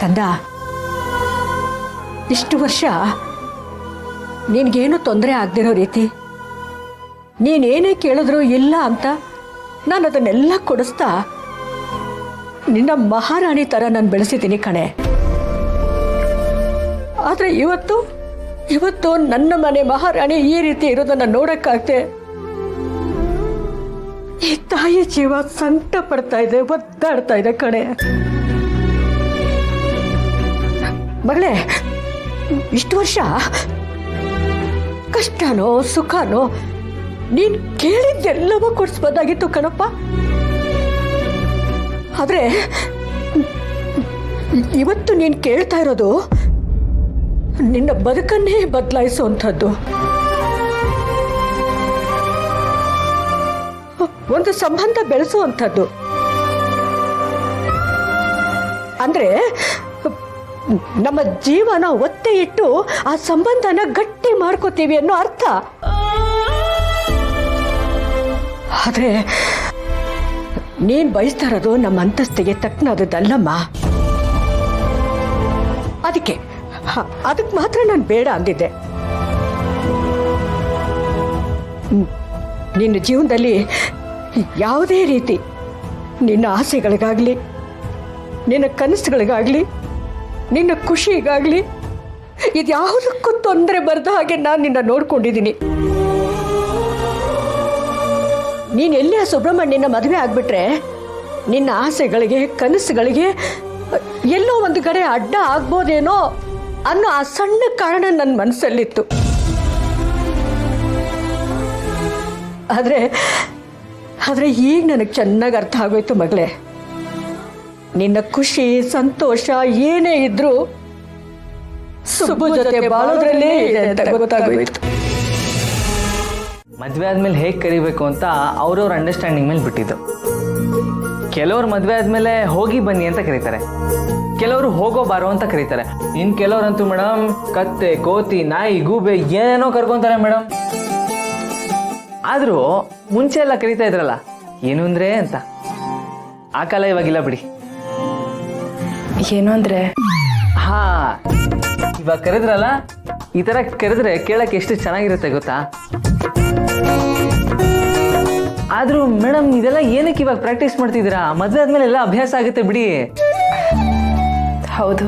ಕಂದ, ಇಷ್ಟು ವರ್ಷ ನಿನಗೇನು ತೊಂದರೆ ಆಗದಿರೋ ರೀತಿ ನೀನೇನೇ ಕೇಳಿದ್ರು ಇಲ್ಲ ಅಂತ ನಾನು ಅದನ್ನೆಲ್ಲ ಕೊಡಿಸ್ತಾ ನಿನ್ನ ಮಹಾರಾಣಿ ಥರ ನಾನು ಬೆಳೆಸಿದ್ದೀನಿ ಕಣೆ. ಆದರೆ ಇವತ್ತು ನನ್ನ ಮನೆ ಮಹಾರಾಣಿ ಈ ರೀತಿ ಇರೋದನ್ನು ನೋಡೋಕ್ಕಾಗದೆ ಈ ತಾಯಿ ಜೀವ ಸಂಕಟ ಪಡ್ತಾ ಇದೆ, ಒದ್ದಾಡ್ತಾ ಇದೆ ಕಣೆ. ಮಗಳೇ, ಇಷ್ಟು ವರ್ಷ ಕಷ್ಟನೋ ಸುಖನೋ ನೀನು ಕೇಳಿದ್ದೆಲ್ಲವೂ ಕೊಡಿಸ್ಬೋದಾಗಿತ್ತು ಕಣಪ್ಪ. ಆದರೆ ಇವತ್ತು ನೀನು ಕೇಳ್ತಾ ಇರೋದು ನಿನ್ನ ಬದುಕನ್ನೇ ಬದಲಾಯಿಸುವಂಥದ್ದು. ಒಂದು ಸಂಬಂಧ ಬೆಳೆಸುವಂಥದ್ದು. ಅಂದ್ರೆ ನಮ್ಮ ಜೀವನ ಒತ್ತೆ ಇಟ್ಟು ಆ ಸಂಬಂಧನ ಗಟ್ಟಿ ಮಾಡ್ಕೋತೀವಿ ಅನ್ನೋ ಅರ್ಥ. ಆದ್ರೆ ನೀನ್ ಬಯಸ್ತಾ ಇರೋದು ನಮ್ಮ ಅಂತಸ್ತಿಗೆ ತಕ್ಕನಾದದ್ದಲ್ಲಮ್ಮ. ಅದಕ್ಕೆ ಮಾತ್ರ ನಾನು ಬೇಡ ಅಂದಿದ್ದೆ. ನಿನ್ನ ಜೀವನದಲ್ಲಿ ಯಾವುದೇ ರೀತಿ ನಿನ್ನ ಆಸೆಗಳಿಗಾಗಲಿ, ನಿನ್ನ ಕನಸುಗಳಿಗಾಗಲಿ, ನಿನ್ನ ಖುಷಿಗಾಗಲಿ ಇದ್ಯಾವುದಕ್ಕೂ ತೊಂದರೆ ಬರದ ಹಾಗೆ ನಾನು ನಿನ್ನ ನೋಡ್ಕೊಂಡಿದ್ದೀನಿ. ನೀನು ಎಲ್ಲಿ ಆ ಸುಬ್ರಹ್ಮಣ್ಯನ ಮದುವೆ ಆಗ್ಬಿಟ್ರೆ ನಿನ್ನ ಆಸೆಗಳಿಗೆ ಕನಸುಗಳಿಗೆ ಎಲ್ಲೋ ಒಂದು ಕಡೆ ಅಡ್ಡ ಆಗ್ಬೋದೇನೋ ಅನ್ನೋ ಆ ಸಣ್ಣ ಕಾರಣ ನನ್ನ ಮನಸ್ಸಲ್ಲಿತ್ತು. ಆದರೆ ಈಗ ನನಗೆ ಚೆನ್ನಾಗಿ ಅರ್ಥ ಆಗೋಯ್ತು ಮಗಳೇ. ನಿನ್ನ ಖುಷಿ ಸಂತೋಷ ಏನೇ ಇದ್ರೂ ಸುಬ್ಬು ಜೊತೆ ಬಾಳೋದ್ರಲ್ಲೇ ಇದೆ ಅಂತ ಗೊತ್ತಾಗೋಯ್ತು. ಮದುವೆ ಆದ್ಮೇಲೆ ಹೇಗೆ ಕರಿಬೇಕು ಅಂತ ಅವ್ರವ್ರ ಅಂಡರ್ಸ್ಟ್ಯಾಂಡಿಂಗ್ ಮೇಲೆ ಬಿಟ್ಟಿದ್ದು. ಕೆಲವ್ರು ಮದುವೆ ಆದ್ಮೇಲೆ ಹೋಗಿ ಬನ್ನಿ ಅಂತ ಕರೀತಾರೆ, ಕೆಲವರು ಹೋಗೋ ಬಾರೋ ಅಂತ ಕರೀತಾರೆ. ಇನ್ನು ಕೆಲವ್ರಂತೂ ಮೇಡಮ್ ಕತ್ತೆ ಕೋತಿ ನಾಯಿ ಗೂಬೆ ಏನೇನೋ ಕರ್ಕೊಂತಾರೆ ಮೇಡಮ್. ಆದರೂ ಮುಂಚೆ ಎಲ್ಲ ಕರೀತಾ ಇದ್ರಲ್ಲ ಏನು ಅಂದ್ರೆ ಅಂತ. ಆ ಕಾಲ ಇವಾಗಿಲ್ಲ ಬಿಡಿ. ಏನು ಅಂದ್ರೆ ಹಾ, ಇವಾಗ ಕರೆದ್ರಲ್ಲ, ಈ ತರ ಕರೆದ್ರೆ ಕೇಳಕ್ಕೆ ಎಷ್ಟು ಚೆನ್ನಾಗಿರುತ್ತೆ ಗೊತ್ತಾ. ಆದ್ರೂ ಮೇಡಮ್ ಇದೆಲ್ಲ ಏನಕ್ಕೆ ಇವಾಗ ಪ್ರಾಕ್ಟೀಸ್ ಮಾಡ್ತಿದ್ದೀರಾ? ಮದುವೆ ಆದ್ಮೇಲೆ ಎಲ್ಲ ಅಭ್ಯಾಸ ಆಗುತ್ತೆ ಬಿಡಿ. ಹೌದು,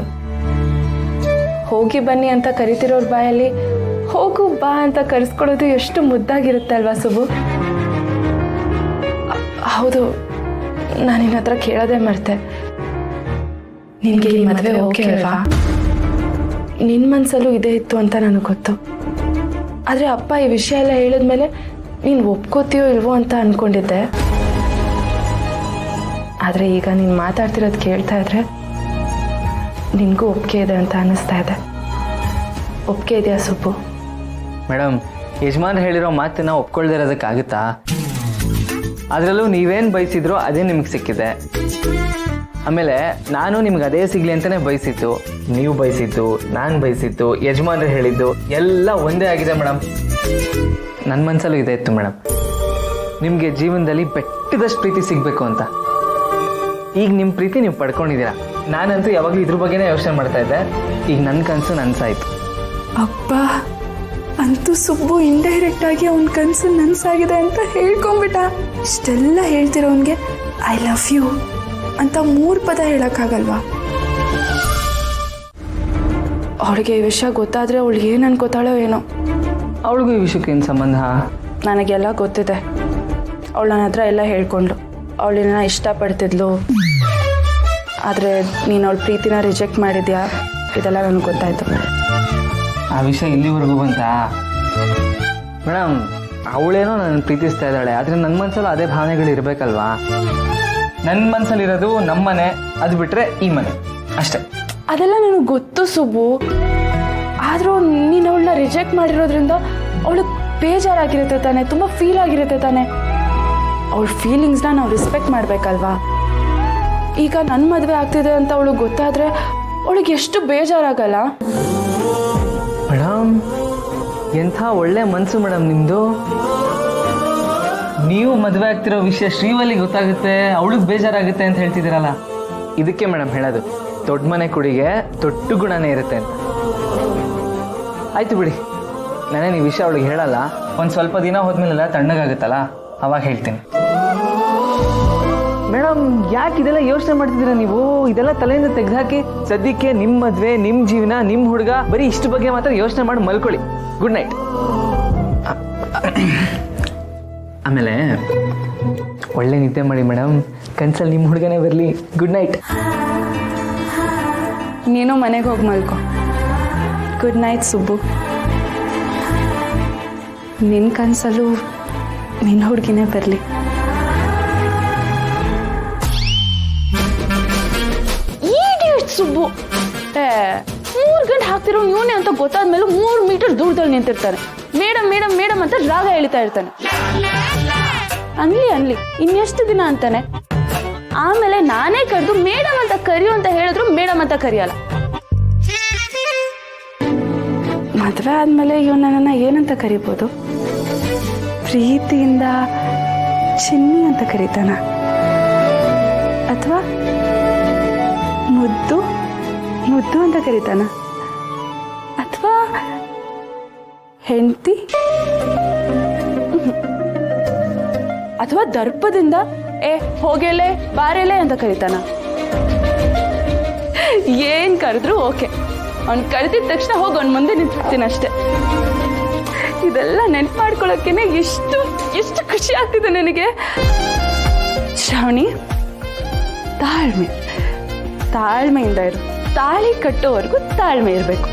ಹೋಗಿ ಬನ್ನಿ ಅಂತ ಕರಿತಿರೋರ್ ಬಾಯಲ್ಲಿ ಹೋಗು ಬಾ ಅಂತ ಕರೆಸ್ಕೊಳ್ಳೋದು ಎಷ್ಟು ಮುದ್ದಾಗಿರುತ್ತೆ ಅಲ್ವಾ ಸುಬು? ಹೌದು, ನಾನು ನಿನ್ನ ಹತ್ರ ಕೇಳೋದೇ ಮರ್ತೆ. ನಿನಗೆ ಈ ಮದುವೆ ಓಕೆ ಅಲ್ವಾ? ನಿನ್ನ ಮನಸ್ಸಲ್ಲೂ ಇದೇ ಇತ್ತು ಅಂತ ನನಗೆ ಗೊತ್ತು. ಆದರೆ ಅಪ್ಪ ಈ ವಿಷಯ ಎಲ್ಲ ಹೇಳಿದ್ಮೇಲೆ ನೀನು ಒಪ್ಕೋತೀಯೋ ಇಲ್ವೋ ಅಂತ ಅಂದ್ಕೊಂಡಿದ್ದೆ. ಆದರೆ ಈಗ ನೀನು ಮಾತಾಡ್ತಿರೋದು ಕೇಳ್ತಾ ಇದ್ರೆ ನಿನಗೂ ಒಪ್ಪಿಗೆ ಇದೆ ಅಂತ ಅನ್ನಿಸ್ತಾ ಇದೆ. ಒಪ್ಪಿಗೆ ಇದೆಯಾ ಸುಬ್ಬು? ಮೇಡಮ್, ಯಜಮಾನ್ ಹೇಳಿರೋ ಮಾತನ್ನ ಒಪ್ಕೊಳ್ದೇ ಇರೋದಕ್ಕಾಗುತ್ತಾ? ಅದರಲ್ಲೂ ನೀವೇನು ಬಯಸಿದ್ರೋ ಅದೇ ನಿಮಗೆ ಸಿಕ್ಕಿದೆ. ಆಮೇಲೆ ನಾನು ನಿಮ್ಗೆ ಅದೇ ಸಿಗಲಿ ಅಂತಲೇ ಬಯಸಿತ್ತು, ನೀವು ಬಯಸಿದ್ದು, ನಾನು ಬಯಸಿದ್ದು, ಯಜಮಾನ್ರು ಹೇಳಿದ್ದು ಎಲ್ಲ ಒಂದೇ ಆಗಿದೆ ಮೇಡಮ್. ನನ್ನ ಮನಸ್ಸಲ್ಲೂ ಇದೆ ಇತ್ತು ಮೇಡಮ್, ನಿಮಗೆ ಜೀವನದಲ್ಲಿ ಬೆಟ್ಟದಷ್ಟು ಪ್ರೀತಿ ಸಿಗಬೇಕು ಅಂತ. ಈಗ ನಿಮ್ಮ ಪ್ರೀತಿ ನೀವು ಪಡ್ಕೊಂಡಿದ್ದೀರಾ. ನಾನಂತೂ ಯಾವಾಗಲೂ ಇದ್ರ ಬಗ್ಗೆನೇ ಯೋಚನೆ ಮಾಡ್ತಾ ಇದ್ದೆ. ಈಗ ನನ್ನ ಕನಸು ನನಸಾಯಿತು. ಅಪ್ಪ, ಅಂತೂ ಸುಬ್ಬು ಇಂಡೈರೆಕ್ಟ್ ಆಗಿ ಅವನ ಕನಸು ನನಸಾಗಿದೆ ಅಂತ ಹೇಳ್ಕೊಂಬಿಟ್ಟ. ಇಷ್ಟೆಲ್ಲ ಹೇಳ್ತಿರೋನ್ಗೆ ಐ ಲವ್ ಯು ಅಂತ 3 ಪದ ಹೇಳೋಕ್ಕಾಗಲ್ವಾ? ಅವಳಿಗೆ ಈ ವಿಷಯ ಗೊತ್ತಾದರೆ ಅವಳು ಏನು ಅನ್ಕೋತಾಳೋ ಏನೋ. ಅವಳಿಗೂ ಈ ವಿಷಯಕ್ಕೆ ಏನು ಸಂಬಂಧ? ನನಗೆಲ್ಲ ಗೊತ್ತಿದೆ. ಅವಳು ನನ್ನ ಹತ್ರ ಎಲ್ಲ ಹೇಳ್ಕೊಂಡ್ಳು. ಅವಳನ್ನ ಇಷ್ಟಪಡ್ತಿದ್ಲು, ಆದರೆ ನೀನು ಅವಳ ಪ್ರೀತಿನ ರಿಜೆಕ್ಟ್ ಮಾಡಿದ್ಯಾ, ಇದೆಲ್ಲ ನನಗೆ ಗೊತ್ತಾಯ್ತು. ಆ ವಿಷಯ ಇಲ್ಲಿವರೆಗೂ ಬಂತಾ? ಮೇಡಮ್, ಅವಳೇನೋ ನನ್ನ ಪ್ರೀತಿಸ್ತಾ ಇದ್ದಾಳೆ, ಆದರೆ ನನ್ನ ಮನಸ್ಸಲ್ಲೂ ಅದೇ ಭಾವನೆಗಳು ಇರಬೇಕಲ್ವಾ? ನನ್ನ ಮನಸ್ಸಲ್ಲಿರೋದು ನಮ್ಮನೆ, ಅದು ಬಿಟ್ಟರೆ ಈ ಮನೆ ಅಷ್ಟೇ. ಅದೆಲ್ಲ ನನಗೆ ಗೊತ್ತು ಸುಬ್ಬು. ಆದರೂ ನೀನು ಅವಳನ್ನ ರಿಜೆಕ್ಟ್ ಮಾಡಿರೋದ್ರಿಂದ ಅವಳಿಗೆ ಬೇಜಾರಾಗಿರುತ್ತೆ ತಾನೆ, ತುಂಬ ಫೀಲ್ ಆಗಿರುತ್ತೆ ತಾನೆ. ಅವಳ ಫೀಲಿಂಗ್ಸ್ನ ನಾವು ರೆಸ್ಪೆಕ್ಟ್ ಮಾಡಬೇಕಲ್ವಾ? ಈಗ ನನ್ನ ಮದುವೆ ಆಗ್ತಿದೆ ಅಂತ ಅವಳಿಗೆ ಗೊತ್ತಾದರೆ ಅವಳಿಗೆ ಎಷ್ಟು ಬೇಜಾರಾಗಲ್ಲ? ಮೇಡಮ್, ಎಂಥ ಒಳ್ಳೆ ಮನಸ್ಸು ಮೇಡಮ್ ನಿಮ್ಮದು. ನೀವು ಮದುವೆ ಆಗ್ತಿರೋ ವಿಷಯ ಶ್ರೀವಲ್ಲಿಗೆ ಗೊತ್ತಾಗುತ್ತೆ, ಅವಳಿಗೆ ಬೇಜಾರಾಗುತ್ತೆ ಅಂತ ಹೇಳ್ತಿದ್ದೀರಲ್ಲ, ಇದಕ್ಕೆ ಮೇಡಮ್ ಹೇಳೋದು ದೊಡ್ಡ ಮನೆ ಕುಡಿಗೆ ದೊಡ್ಡ ಗುಣನೇ ಇರುತ್ತೆ ಅಂತ. ಆಯ್ತು ಬಿಡಿ, ನಾನೇನು ಈ ವಿಷಯ ಅವಳಿಗೆ ಹೇಳಲ್ಲ. ಒಂದು ಸ್ವಲ್ಪ ದಿನ ಹೋದ್ಮೇಲೆಲ್ಲ ತಣ್ಣಗಾಗುತ್ತಲ್ಲ ಅವಾಗ ಹೇಳ್ತೀನಿ. ಮೇಡಮ್, ಯಾಕೆ ಇದೆಲ್ಲ ಯೋಚನೆ ಮಾಡ್ತಿದ್ದೀರಾ ನೀವು? ಇದೆಲ್ಲ ತಲೆಯಿಂದ ತೆಗೆದುಹಾಕಿ ಸದ್ಯಕ್ಕೆ ನಿಮ್ಮ ಮದುವೆ, ನಿಮ್ಮ ಜೀವನ, ನಿಮ್ಮ ಹುಡುಗ, ಬರೀ ಇಷ್ಟು ಬಗ್ಗೆ ಮಾತ್ರ ಯೋಚನೆ ಮಾಡಿ ಮಲ್ಕೊಳ್ಳಿ. Good night. ಆಮೇಲೆ ಒಳ್ಳೆ ನಿದ್ದೆ ಮಾಡಿ ಮೇಡಮ್, ಕನ್ಸಲ್ಲಿ ನಿಮ್ಮ ಹುಡುಗನೇ ಬರಲಿ. Good night. ನೀನು ಮನೆಗೆ ಹೋಗಿ ಮಲ್ಕೊ. Good night Subbu. ನಿನ್ನ ಕನಸಲ್ಲೂ ನಿನ್ನ ಹುಡುಗಿನೇ ಬರಲಿ. ಸುಬ್ಬು 3 ಗಂಟೆ ಹಾಕ್ತಿರೋ ಇವನೇ ಅಂತ ಗೊತ್ತಾದ್ಮೇಲೆ 3 ಮೀಟರ್ ದೂರದಲ್ಲಿ ನಿಂತಿರ್ತಾನೆ. ಮೇಡಮ್ ಮೇಡಮ್ ಮೇಡಮ್ ಅಂತ ರಾಗ ಹೇಳ್ತಾ ಇರ್ತಾನೆ. ಅನ್ಲಿ ಇನ್ನೆಷ್ಟು ದಿನ ಅಂತಾನೆ. ಆಮೇಲೆ ನಾನೇ ಕರೆದು ಮೇಡಮ್ ಅಂತ ಕರಿಯೋ ಅಂತ ಹೇಳಿದ್ರು ಮೇಡಮ್ ಅಂತ ಕರಿಯಲ್ಲ. ಮದುವೆ ಆದ್ಮೇಲೆ ಇವನು ನನ್ನನ್ನು ಏನಂತ ಕರಿಬೋದು? ಪ್ರೀತಿಯಿಂದ ಚಿನ್ನಿ ಅಂತ ಕರೀತಾನ, ಅಥವಾ ಮುದ್ದು ಮುದ್ದು ಅಂತ ಕರೀತಾನ, ಅಥವಾ ಹೆಂಡತಿ, ಅಥವಾ ದರ್ಪದಿಂದ ಹೋಗೆಲೆ ಬಾರೆಲೆ ಅಂತ ಕರೀತಾನ. ಏನ್ ಕರೆದ್ರು ಓಕೆ. ಅವ್ನು ಕರೆದಿದ ತಕ್ಷಣ ಹೋಗಿ ಅವ್ನ ಮುಂದೆ ನಿಂತ್ಬಿಡ್ತೀನಿ ಅಷ್ಟೆ. ಇದೆಲ್ಲ ನೆನ್ಪು ಮಾಡ್ಕೊಳ್ಳೋಕೆನೆ ಎಷ್ಟು ಖುಷಿ ಆಗ್ತಿದೆ ನನಗೆ. ಶ್ರಾವಣಿ, ತಾಳ್ಮೆಯಿಂದ ಇರು. ತಾಳಿ ಕಟ್ಟೋವರೆಗೂ ತಾಳ್ಮೆ ಇರಬೇಕು.